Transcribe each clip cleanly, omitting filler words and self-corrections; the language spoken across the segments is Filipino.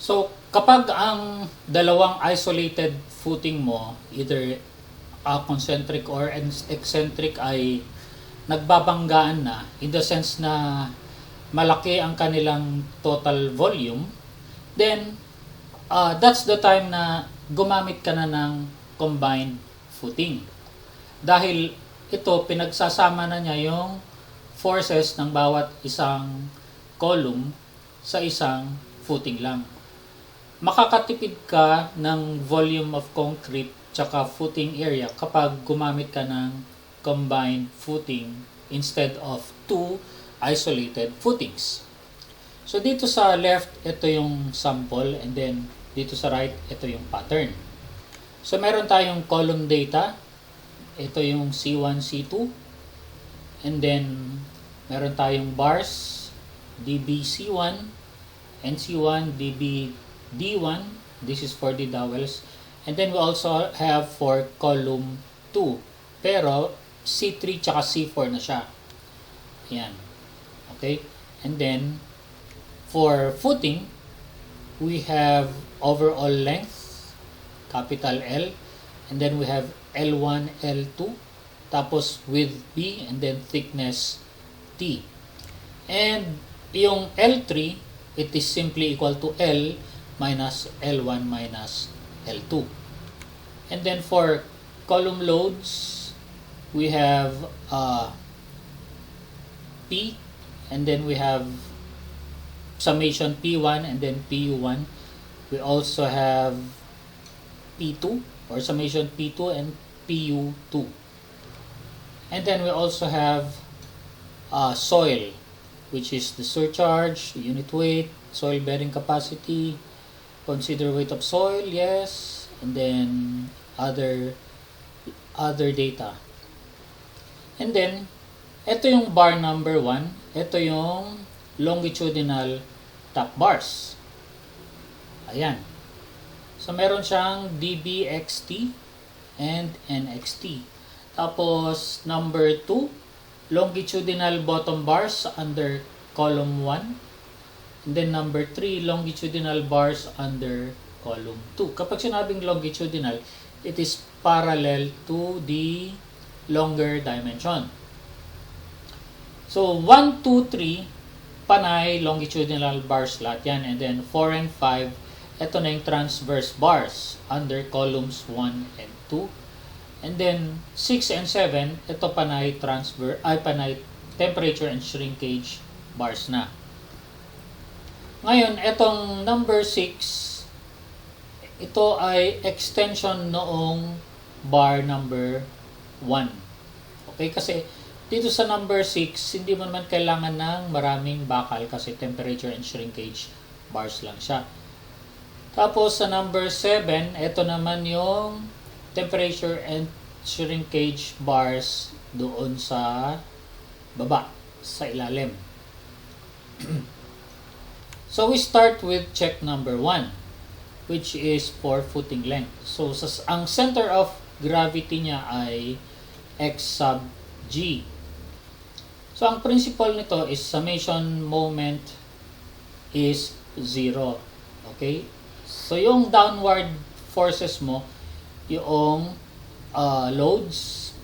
So, kapag ang dalawang isolated footing mo, either concentric or eccentric ay nagbabanggaan na, in the sense na malaki ang kanilang total volume, then that's the time na gumamit ka na ng combined footing. Dahil ito, pinagsasama na niya yung forces ng bawat isang column sa isang footing lang. Makakatipid ka ng volume of concrete tsaka footing area kapag gumamit ka ng combined footing instead of two isolated footings. So dito sa left, ito yung sample, and then dito sa right, ito yung pattern. So meron tayong column data, ito yung C1, C2, and then meron tayong bars, DB C1, NC1, DB D1, this is for the dowels, and then we also have for column 2, pero C3 tsaka C4 na siya. Ayan. Okay? And then, for footing, we have overall length, capital L, and then we have L1, L2, tapos width B, and then thickness T. And yung L3, it is simply equal to L minus L1 minus L2. And then for column loads, we have P, and then we have summation P1 and then PU1. We also have P2 or summation P2 and PU2. And then we also have soil, which is the surcharge, unit weight, soil bearing capacity, consider weight of soil, yes, and then other data. And then, ito yung bar number 1, ito yung longitudinal top bars. Ayan. So, meron siyang DBXT and NXT. Tapos, number 2, longitudinal bottom bars under column 1. And then number 3, longitudinal bars under column 2. Kapag sinabing longitudinal, it is parallel to the longer dimension. So, 1, 2, 3, panay longitudinal bars lahat yan. And then 4 and 5, ito na yung transverse bars under columns 1 and 2. And then 6 and 7, ito panay panay temperature and shrinkage bars na. Ngayon, itong number 6, ito ay extension noong bar number 1. Okay, kasi dito sa number 6, hindi mo naman kailangan ng maraming bakal kasi temperature and shrinkage bars lang siya. Tapos sa number 7, ito naman yung temperature and shrinkage bars doon sa baba, sa ilalim. So we start with check number 1, which is for footing length. So ang center of gravity niya ay X sub G. So ang principle nito is summation moment is 0. Okay? So yung downward forces mo, yung loads,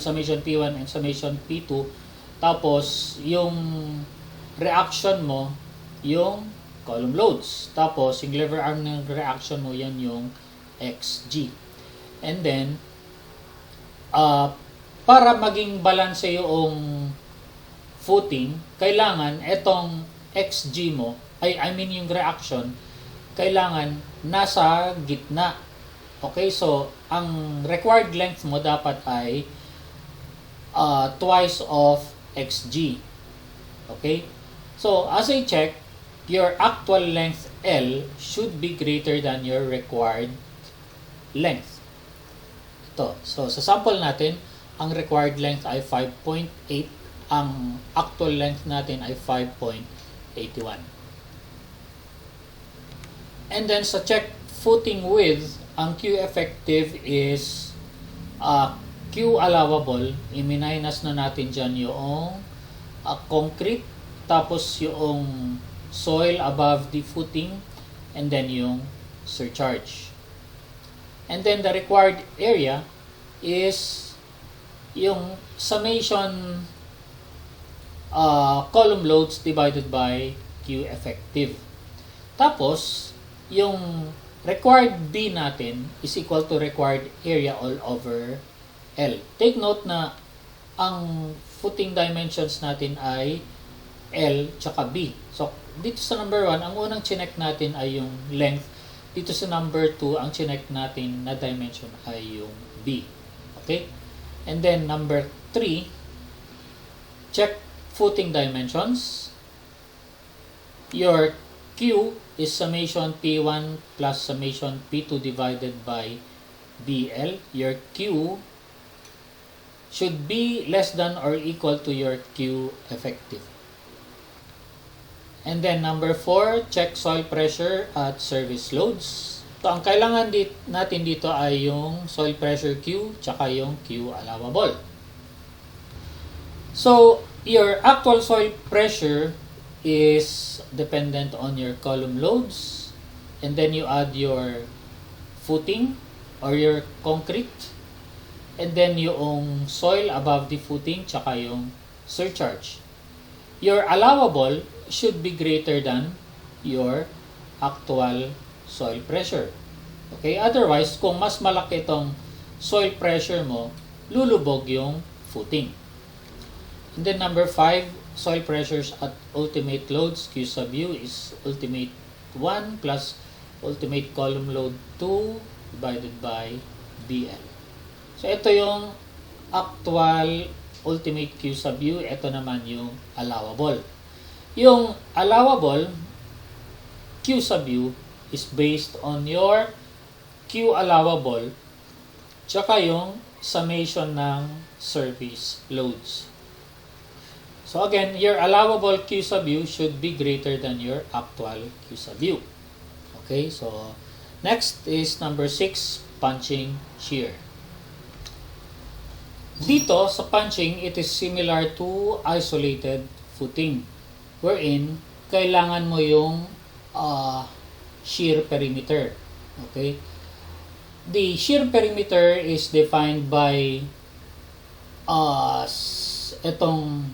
summation P1 and summation P2, tapos yung reaction mo, yung column loads. Tapos yung lever arm ng reaction mo, yan yung XG. And then, para maging balance yung footing, kailangan itong XG mo, yung reaction, kailangan nasa gitna. Okay, so ang required length mo dapat ay twice of XG. Okay, so as I check, your actual length L should be greater than your required length. Ito. So, sa sample natin, ang required length ay 5.8. Ang actual length natin ay 5.81. And then, sa check footing width, ang Q effective is Q allowable. I-minus na natin dyan yung concrete, tapos yung soil above the footing, and then yung surcharge. And then the required area is yung summation column loads divided by Q effective. Tapos, yung required B natin is equal to required area all over L. Take note na ang footing dimensions natin ay L tsaka B. So, dito sa number 1, ang unang chinek natin ay yung length. Dito sa number 2, ang chinek natin na dimension ay yung B. Okay? And then number 3, check footing dimensions. Your Q is summation P1 plus summation P2 divided by BL. Your Q should be less than or equal to your Q effective. And then number 4, check soil pressure at service loads. So, ang kailangan natin dito ay yung soil pressure Q tsaka yung Q allowable. So, your actual soil pressure is dependent on your column loads, and then you add your footing or your concrete, and then yung soil above the footing tsaka yung surcharge. Your allowable should be greater than your actual soil pressure. Okay? Otherwise, kung mas malaki itong soil pressure mo, lulubog yung footing. And then number 5, soil pressures at ultimate loads. Q sub U is ultimate 1 plus ultimate column load 2 divided by BL. So, ito yung actual ultimate Q sub U. Ito naman yung allowable. Yung allowable Q sub U is based on your Q allowable tsaka yung summation ng service loads. So again, your allowable Q sub U should be greater than your actual Q sub U. Okay, so next is number 6, punching shear. Dito sa punching, it is similar to isolated footing, wherein kailangan mo yung shear perimeter. Okay? The shear perimeter is defined by itong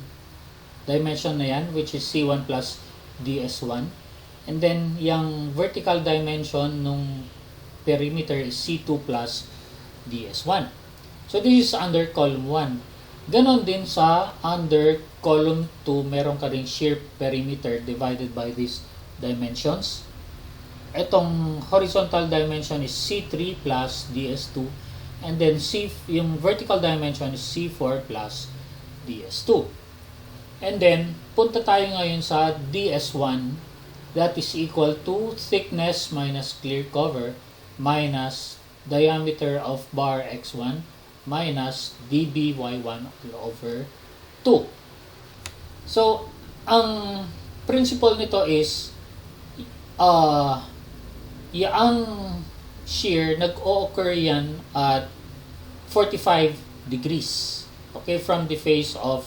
dimension na yan, which is C1 plus DS1. And then, yung vertical dimension nung perimeter is C2 plus DS1. So, this is under column 1. Ganon din sa under column 2, meron ka rin shear perimeter divided by these dimensions. Itong horizontal dimension is C3 plus DS2. And then, yung vertical dimension is C4 plus DS2. And then, punta tayo ngayon sa DS1, that is equal to thickness minus clear cover minus diameter of bar X1 minus dBy1 over 2. So, ang principle nito is, ang shear, nag-o-occur yan at 45 degrees. Okay, from the face of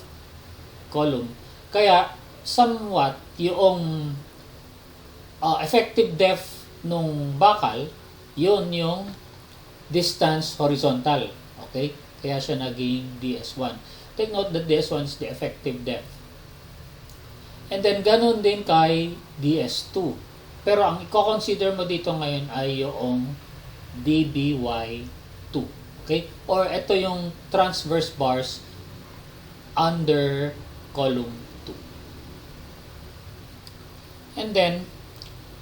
column. Kaya, somewhat, yung effective depth nung bakal, yun yung distance horizontal. Okay? Kaya siya naging DS1. Take note that DS1 is the effective depth. And then, ganun din kay DS2. Pero ang i-consider mo dito ngayon ay yung dBy2. Okay? Or ito yung transverse bars under column 2. And then,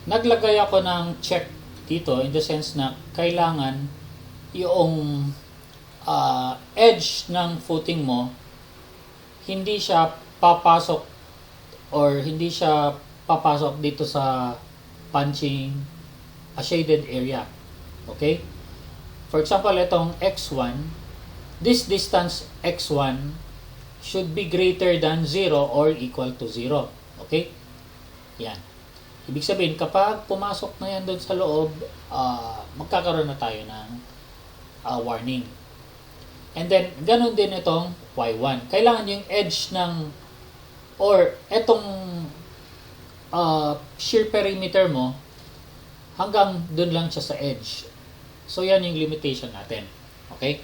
naglagay ako ng check dito in the sense na kailangan yung edge ng footing mo hindi siya papasok dito sa punching shaded area. Okay? For example, itong X1, this distance X1 should be greater than 0 or equal to 0. Okay? Yan. Ibig sabihin, kapag pumasok na yan doon sa loob, magkakaroon na tayo ng warning. And then, ganun din itong Y1. Kailangan yung edge or etong shear perimeter mo hanggang dun lang siya sa edge. So, yan yung limitation natin. Okay?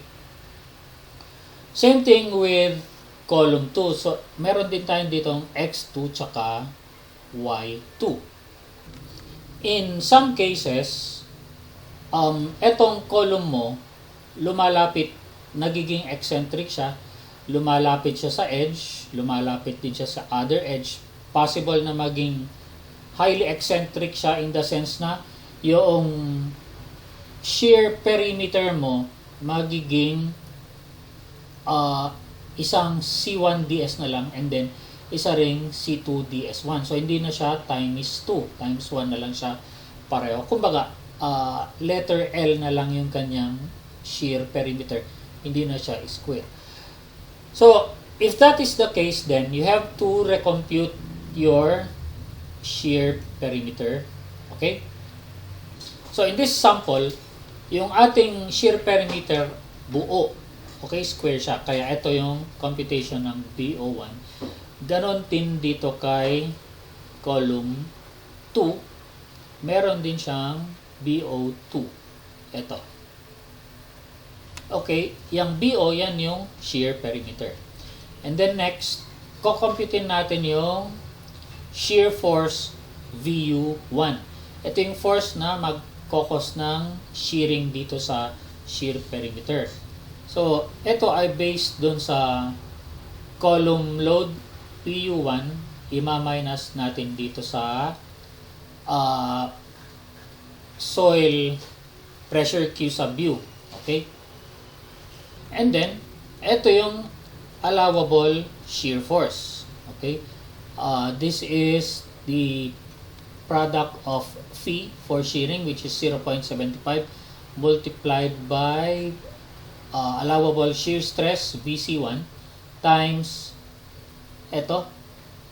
Same thing with column 2. So, meron din tayong ditong x2 tsaka y2. In some cases, etong column mo, lumalapit, nagiging eccentric siya, lumalapit siya sa edge, lumalapit din siya sa other edge. Possible na maging highly eccentric siya in the sense na yung shear perimeter mo magiging isang C1ds na lang and then isa ring C2ds1. So, hindi na siya times 2. Times 1 na lang siya pareho. Kumbaga, letter L na lang yung kanyang shear perimeter. Hindi na siya square. So, if that is the case, then you have to recompute your shear perimeter. Okay? So, in this sample, yung ating shear perimeter buo. Okay, square siya. Kaya ito yung computation ng BO1. Ganon din dito kay column 2. Meron din siyang BO2. Ito. Okay, yung BO, yan yung shear perimeter. And then next, kukomputin natin yung shear force VU1. Ito yung force na magkokos ng shearing dito sa shear perimeter. So, ito ay based dun sa column load PU1, i-minus natin dito sa soil pressure Q sub U. Okay? And then, ito yung allowable shear force. Okay? This is the product of phi for shearing, which is 0.75 multiplied by allowable shear stress VC1 times ito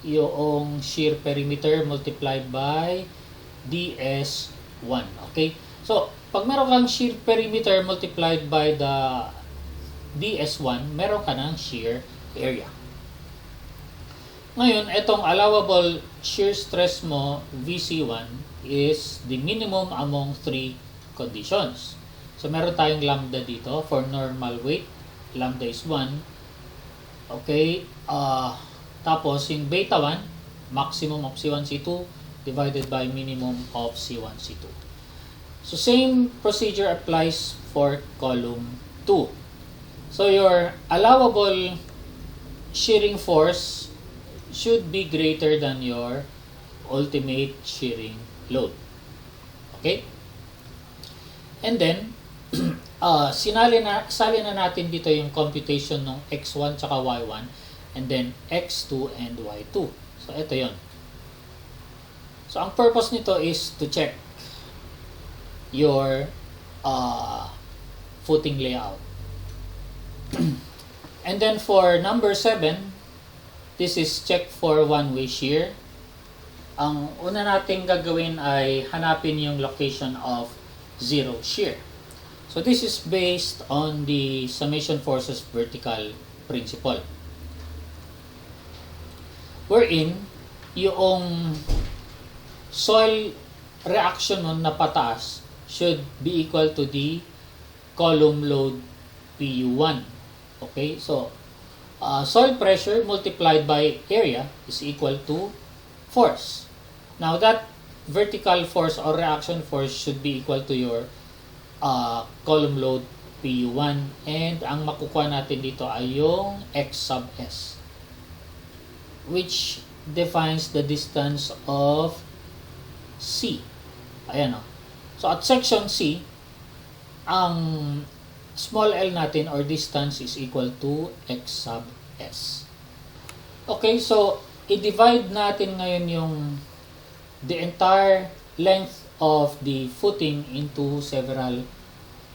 yung shear perimeter multiplied by DS1. Okay? So, pag meron kang shear perimeter multiplied by the DS1, meron ka ng shear area. Ngayon, itong allowable shear stress mo, VC1, is the minimum among 3 conditions. So, meron tayong lambda dito for normal weight. Lambda is 1. Okay. Tapos, yung beta 1, maximum of C1, C2 divided by minimum of C1, C2. So, same procedure applies for column 2. So, your allowable shearing force should be greater than your ultimate shearing load. Okay? And then, sali na natin dito yung computation ng x1 tsaka y1 and then x2 and y2. So, ito yon. So, ang purpose nito is to check your footing layout. And then for number 7, this is check for one-way shear. Ang una nating gagawin ay hanapin yung location of zero shear. So this is based on the summation forces vertical principle. Wherein, yung soil reaction nun na pataas should be equal to the column load PU1. Okay, so soil pressure multiplied by area is equal to force. Now that vertical force or reaction force should be equal to your column load PU1, and ang makukuha natin dito ay yung X sub S, which defines the distance of C. Ayan o. So at section C, ang small l natin or distance is equal to X sub S. Okay, so i-divide natin ngayon yung the entire length of the footing into several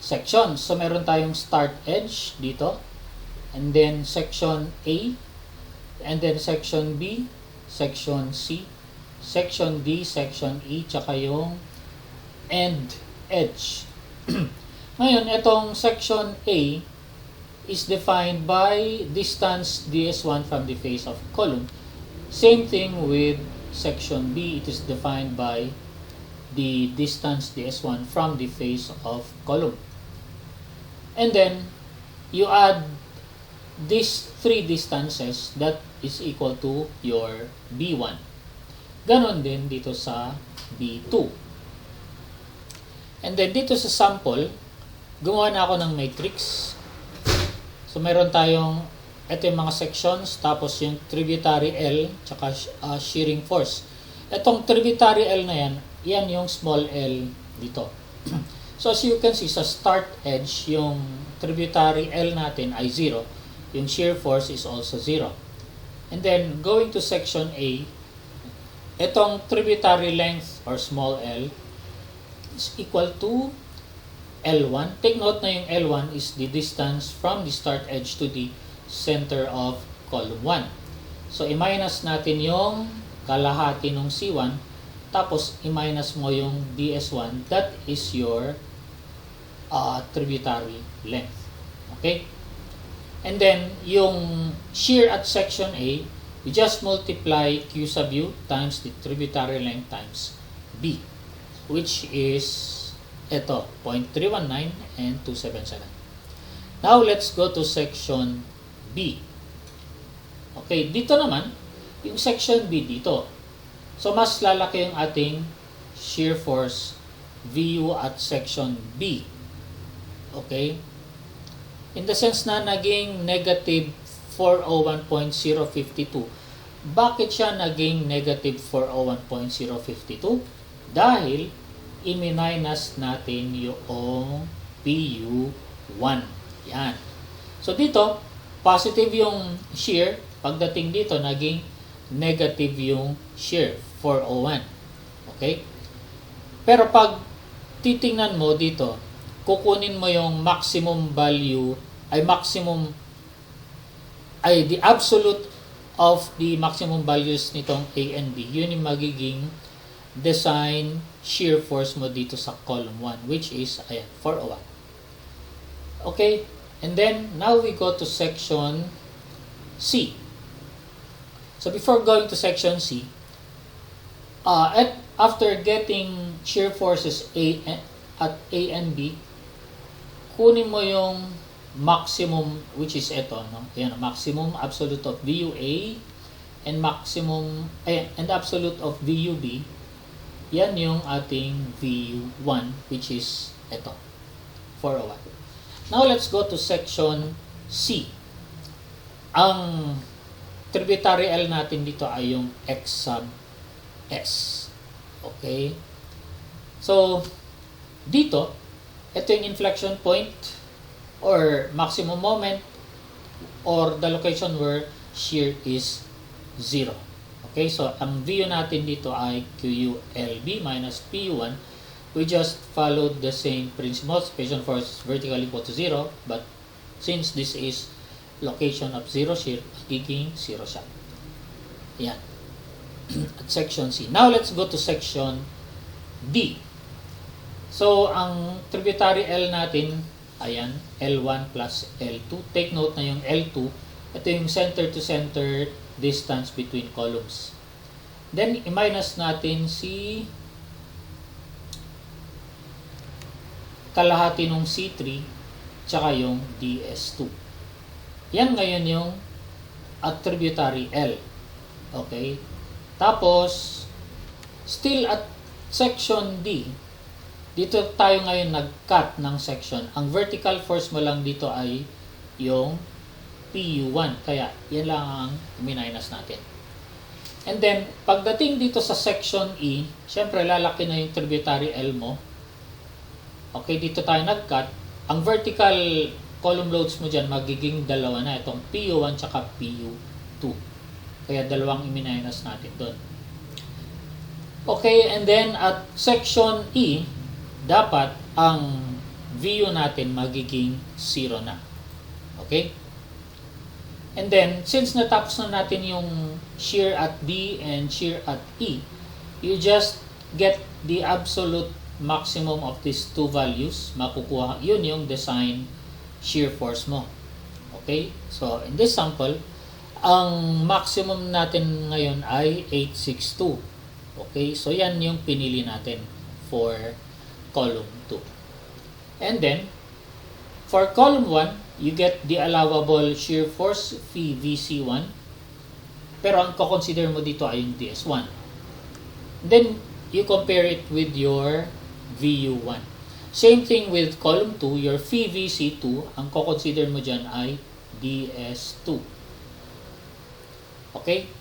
sections. So meron tayong start edge dito, and then section A, and then section B, section C, section D, section E, tsaka yung end edge. Ngayon, itong section A is defined by distance ds1 from the face of column. Same thing with section B, it is defined by the distance ds1 from the face of column. And then, you add these three distances that is equal to your B1. Ganon din dito sa B2. And then dito sa sample, gumawa na ako ng matrix. So meron tayong, ito yung mga sections, tapos yung tributary L, tsaka shearing force. Itong tributary L na yan, yan yung small l dito. So as you can see, sa start edge, yung tributary L natin ay 0. Yung shear force is also 0. And then, going to section A, itong tributary length or small l is equal to L1. Take note na yung L1 is the distance from the start edge to the center of column 1. So, i-minus natin yung kalahati ng C1, tapos i-minus mo yung DS1. That is your tributary length. Okay? And then, yung shear at section A, we just multiply Q sub U times the tributary length times B, which is ito, 0.319 and 277. Now, let's go to section B. Okay, dito naman, yung section B dito. So, mas lalaki yung ating shear force VU at section B. Okay? In the sense na naging negative 401.052. Bakit siya naging negative 401.052? Dahil i-minus natin yung PU1. Yan. So dito, positive yung shear. Pagdating dito, naging negative yung shear, 401. Okay? Pero pag titingnan mo dito, kukunin mo yung maximum value, the absolute of the maximum values nitong A and B. Yun yung magiging design shear force mo dito sa column 1, which is, ayan, 401. Okay? And then, now we go to section C. So, before going to section C, after getting shear forces at A and B, kunin mo yung maximum, which is ito, no? Yan, maximum absolute of VUA and maximum and absolute of VUB. Yan yung ating VU1, which is ito, 401. Now let's go to section C. Ang tributary L natin dito ay yung X sub S. Okay? So, dito, ito yung inflection point or maximum moment or the location where shear is 0. Okay, so ang VU natin dito ay QULB minus PU1. We just followed the same principle. Suppression force vertically equal to 0, but since this is location of 0 shear, magiging 0 siya. Yan. At section C. Now let's go to section D. So, ang tributary L natin, ayan, L1 plus L2. Take note na yung L2, ito yung center to center distance between columns. Then, i-minus natin si kalahati ng C3 tsaka yung DS2. Yan ngayon yung tributary L. Okay? Tapos, still at section D, dito tayo ngayon nag-cut ng section. Ang vertical force mo lang dito ay yung PU1. Kaya, yan lang ang minus natin. And then, pagdating dito sa section E, syempre lalaki na yung tributary L mo. Okay, dito tayo nag-cut. Ang vertical column loads mo dyan, magiging dalawa na. Itong PU1 tsaka PU2. Kaya dalawang i-minus natin doon. Okay, and then at section E, dapat ang VU natin magiging 0 na. Okay? And then, since natapos na natin yung shear at D and shear at E, you just get the absolute maximum of these two values. Makukuha, yun yung design shear force mo. Okay? So, in this sample, ang maximum natin ngayon ay 862. Okay? So, yan yung pinili natin for column 2. And then, for column 1, you get the allowable shear force phi VC1. Pero ang consider mo dito ay yung DS1. Then, you compare it with your VU1. Same thing with column 2, your phi VC2, ang consider mo dyan ay DS2. Okay?